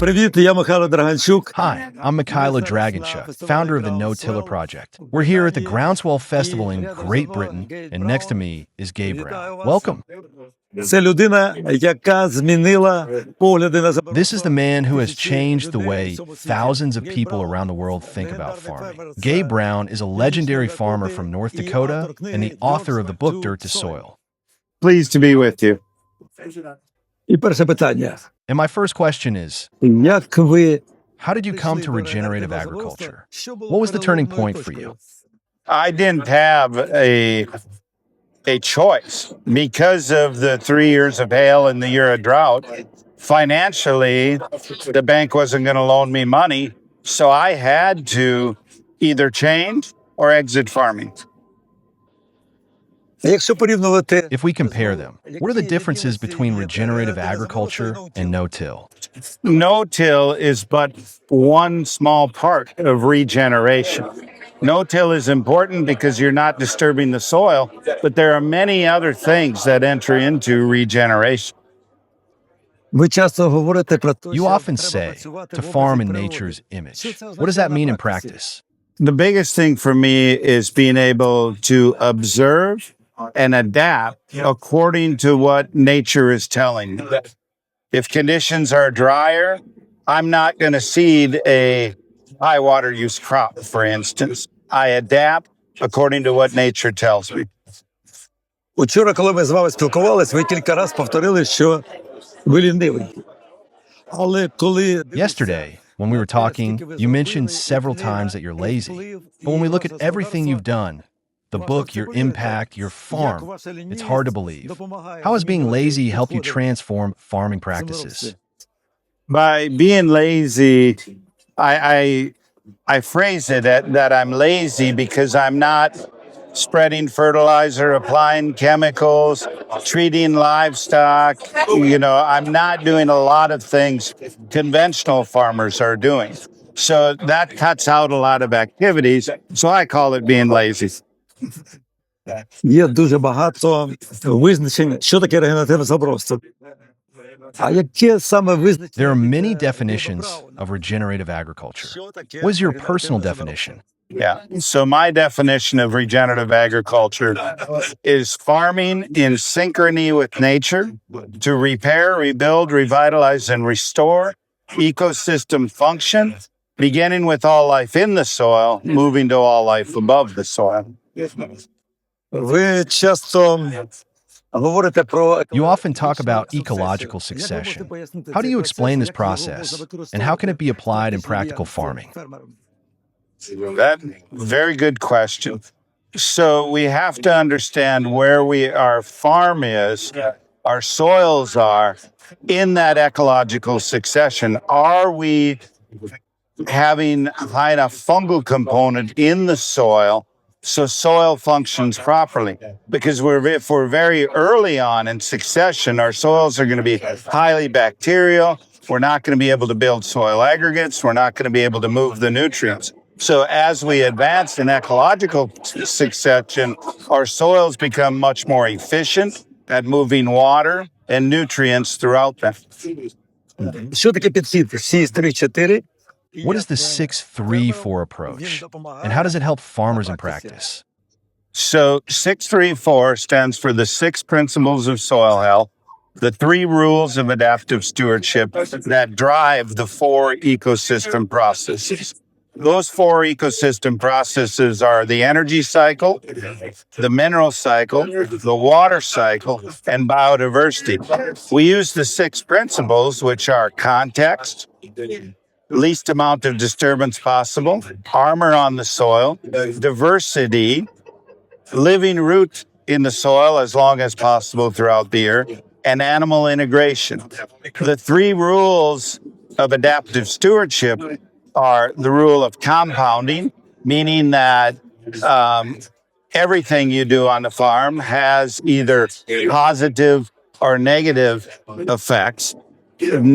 Привіт, я Mykhaylo Draganchuk. Hi, I'm Mykhaylo Draganchuk, founder of the No Tiller Project. We're here at the Groundswell Festival in Great Britain, and next to me is Gabe Brown. Welcome. Це людина, яка змінила погляди на заборгованість. This is the man who has changed the way thousands of people around the world think about farming. Gabe Brown is a legendary farmer from North Dakota and the author of the book Dirt to Soil. Pleased to be with you. І перше питання. And my first question is, Як ви how did you come to regenerative agriculture? What was the turning point for you? I didn't have a choice because of the 3 years of hail and the year of drought. Financially, the bank wasn't going to loan me money, so I had to either change or exit farming. Якщо порівнювати If we compare them, what are the differences between regenerative agriculture and no-till? No-till is but one small part of regeneration. No-till is important because you're not disturbing the soil, but there are many other things that enter into regeneration. ви часто говорите про те, You often say to farm in nature's image. What does that mean in practice? The biggest thing for me is being able to observe and adapt according to what nature is telling me. If conditions are drier, I'm not going to seed a high water use crop, for instance. I adapt according to what nature tells me. Учора, коли ми з вами спілкувалися, ви кілька разів повторили, що ви лінивий. Але коли Yesterday, when we were talking, you mentioned several times that you're lazy. But when we look at everything you've done, the book, your impact, your farm, it's hard to believe. How has being lazy helped you transform farming practices? By being lazy, I phrase it that I'm lazy because I'm not spreading fertilizer, applying chemicals, treating livestock. I'm not doing a lot of things conventional farmers are doing. So that cuts out a lot of activities. So I call it being lazy. є дуже багато визначень, що таке регенеративне забродство. А яке саме визначення? There are many definitions of regenerative agriculture. What is your personal definition? Yeah. So my definition of regenerative agriculture is farming in synchrony with nature to repair, rebuild, revitalize, and restore ecosystem function, beginning with all life in the soil, moving to all life above the soil. Ви часто говорите про You often talk about ecological succession. How do you explain this process, and how can it be applied in practical farming? That very good question. So we have to understand where our farm is, our soils are in that ecological succession. Are we having high enough fungal component in the soil so soil functions properly? Because if we're very early on in succession, our soils are going to be highly bacterial. We're not going to be able to build soil aggregates. We're not going to be able to move the nutrients. So as we advance in ecological succession, our soils become much more efficient at moving water and nutrients throughout them. що таке підхід 6-3-4? What is the 6-3-4 approach, and how does it help farmers in practice? So 634 stands for the 6 principles of soil health, the 3 rules of adaptive stewardship that drive the 4 ecosystem processes. Those 4 ecosystem processes are the energy cycle, the mineral cycle, the water cycle, and biodiversity. We use the 6 principles, which are context, least amount of disturbance possible, armor on the soil, diversity, living root in the soil as long as possible throughout the year, and animal integration. The 3 rules of adaptive stewardship are the rule of compounding, meaning that everything you do on the farm has either positive or negative effects,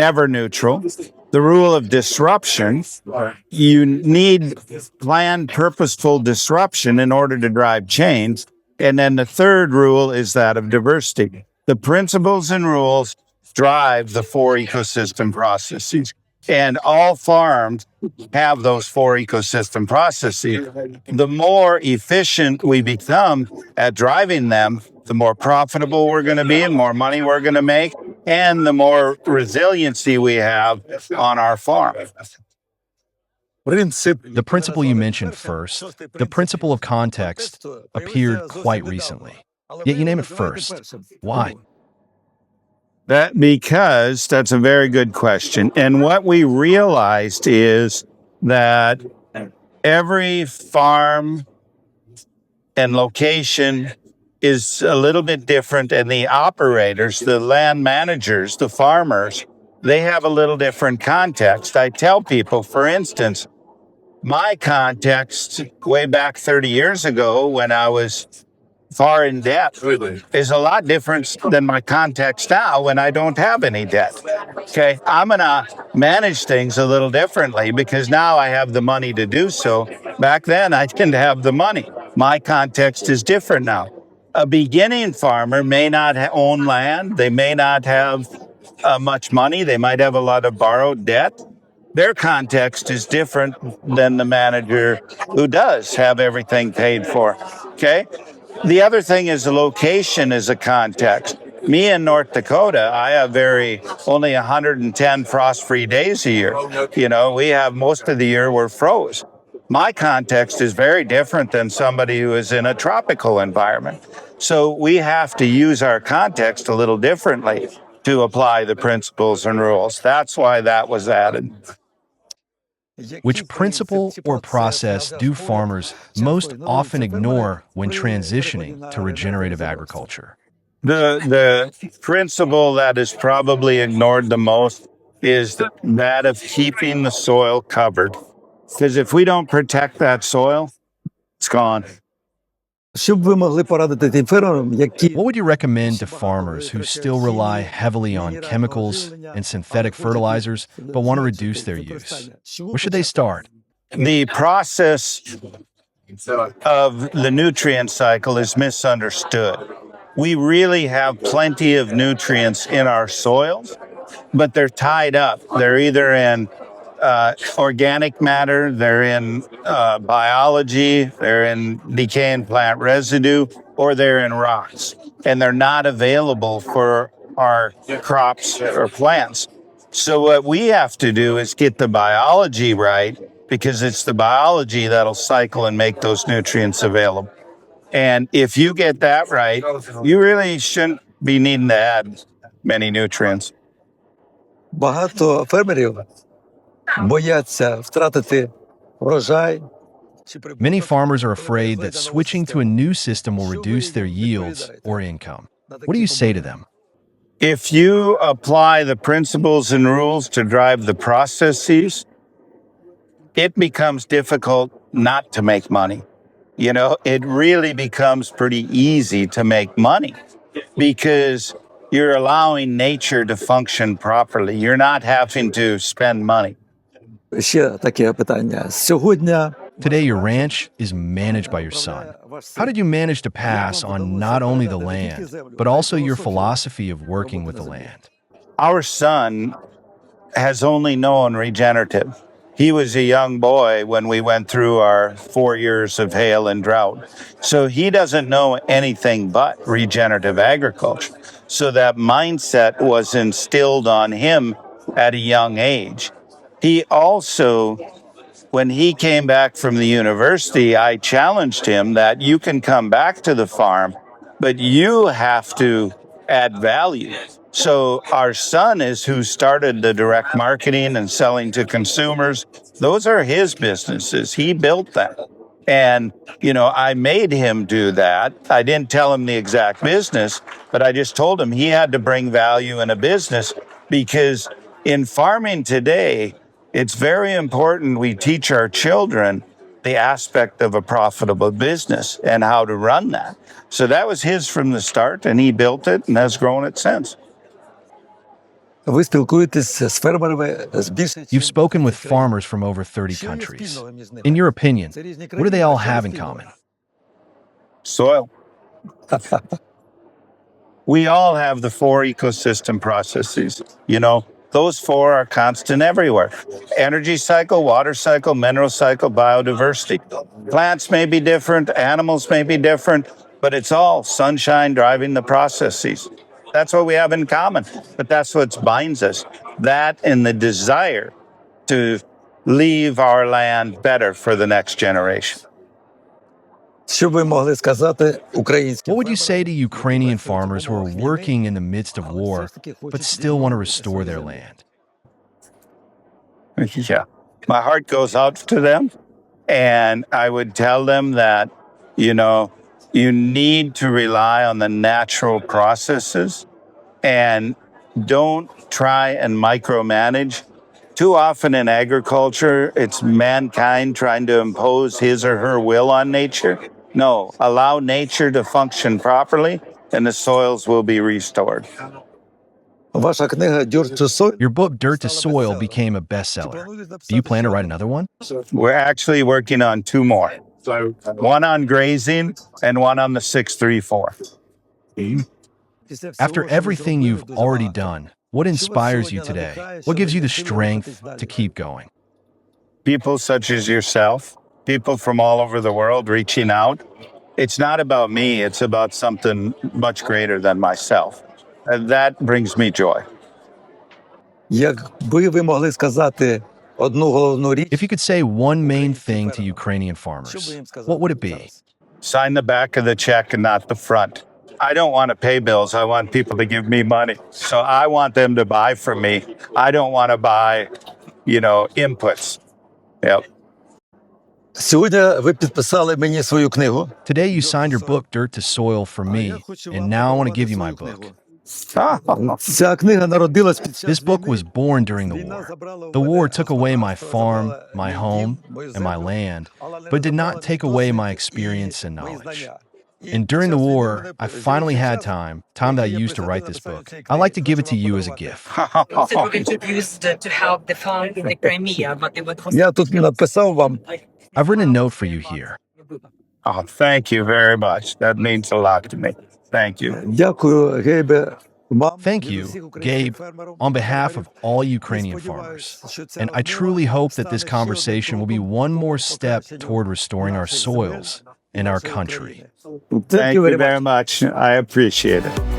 never neutral. The rule of disruption, you need planned, purposeful disruption in order to drive change. And then the third rule is that of diversity. The principles and rules drive the 4 ecosystem processes. And all farms have those four ecosystem processes. The more efficient we become at driving them, the more profitable we're going to be and more money we're going to make, and the more resiliency we have on our farm. The principle you mentioned first, the principle of context, appeared quite recently. Yet you name it first. Why? Because that's a very good question. And what we realized is that every farm and location is a little bit different, and the operators, the land managers, the farmers, they have a little different context. I tell people, for instance, my context way back 30 years ago when I was far in debt is a lot different than my context now when I don't have any debt. Okay, I'm going to manage things a little differently because now I have the money to do so. Back then, I didn't have the money. My context is different now. A beginning farmer may not own land. They may not have much money. They might have a lot of borrowed debt. Their context is different than the manager who does have everything paid for. Okay? The other thing is the location is a context. Me in North Dakota, I have only 110 frost-free days a year. You know, we have most of the year we're froze. My context is very different than somebody who is in a tropical environment. So we have to use our context a little differently to apply the principles and rules. That's why that was added. Which principle or process do farmers most often ignore when transitioning to regenerative agriculture? The principle that is probably ignored the most is that of keeping the soil covered. Because if we don't protect that soil, it's gone. What would you recommend to farmers who still rely heavily on chemicals and synthetic fertilizers but want to reduce their use? Where should they start? The process of the nutrient cycle is misunderstood. We really have plenty of nutrients in our soils, but they're tied up. They're either in organic matter, they're in biology, they're in decaying plant residue, or they're in rocks. And they're not available for our crops or plants. So what we have to do is get the biology right, because it's the biology that'll cycle and make those nutrients available. And if you get that right, you really shouldn't be needing to add many nutrients. Багато фермерів бояться втратити врожай. Many farmers are afraid that switching to a new system will reduce their yields or income. What do you say to them? If you apply the principles and rules to drive the processes, it becomes difficult not to make money. You know, it really becomes pretty easy to make money because you're allowing nature to function properly. You're not having to spend money. Ще таке питання. Сьогодні Today, your ranch is managed by your son. How did you manage to pass on not only the land, but also your philosophy of working with the land? Our son has only known regenerative. He was a young boy when we went through our 4 years of hail and drought. So he doesn't know anything but regenerative agriculture. So that mindset was instilled on him at a young age. He also, when he came back from the university, I challenged him that you can come back to the farm, but you have to add value. So our son is who started the direct marketing and selling to consumers. Those are his businesses. He built that. And, you know, I made him do that. I didn't tell him the exact business, but I just told him he had to bring value in a business because in farming today, it's very important we teach our children the aspect of a profitable business and how to run that. So that was his from the start, and he built it and has grown it since. ви спілкуєтесь з фермерами з більше. You've spoken with farmers from over 30 countries. In your opinion, what do they all have in common? Soil. We all have the four ecosystem processes. You know, Those four are constant everywhere. Energy cycle, water cycle, mineral cycle, biodiversity. Plants may be different, animals may be different, but it's all sunshine driving the processes. That's what we have in common, but that's what binds us. That and the desire to leave our land better for the next generation. Що ви могли сказати українським What would you say to Ukrainian фермерам, farmers who are working in the midst of war but still want to restore their land? Yeah. My heart goes out to them. And I would tell them that, you need to rely on the natural processes and don't try and micromanage. Too often in agriculture, it's mankind trying to impose his or her will on nature. No, allow nature to function properly and the soils will be restored. Ваша книга «Dirt to Soil» Your book, Dirt to Soil, became a bestseller. Do you plan to write another one? We're actually working on two more. One on grazing and one on the 634. After everything you've already done, what inspires you today? What gives you the strength to keep going? People such as yourself, people from all over the world reaching out. It's not about me, it's about something much greater than myself. And that brings me joy. Якби ви могли сказати одну головну річ, If you could say one main thing to Ukrainian farmers, what would it be? Sign the back of the check and not the front. I don't want to pay bills. I want people to give me money. So I want them to buy from me. I don't want to buy, inputs. Yep. сьогодні ви підписали мені свою книгу. Today you signed your book, Dirt to Soil, for me, and now I want to give you my book. Ця книга народилась під час This book війни. was born during the war. The war took away my farm, my home, and my land, but did not take away my experience and knowledge. And during the war, I finally had time that I used to write this book. I like to give it to you as a gift. It was introduced to help the farm in the Crimea, but it was Я тут написав вам. I've written a note for you here. Oh, thank you very much. That means a lot to me. Thank you. Дякую, Гейбе. Thank you, Gabe, on behalf of all Ukrainian farmers. And I truly hope that this conversation will be one more step toward restoring our soils and our country. Thank you very much. I appreciate it.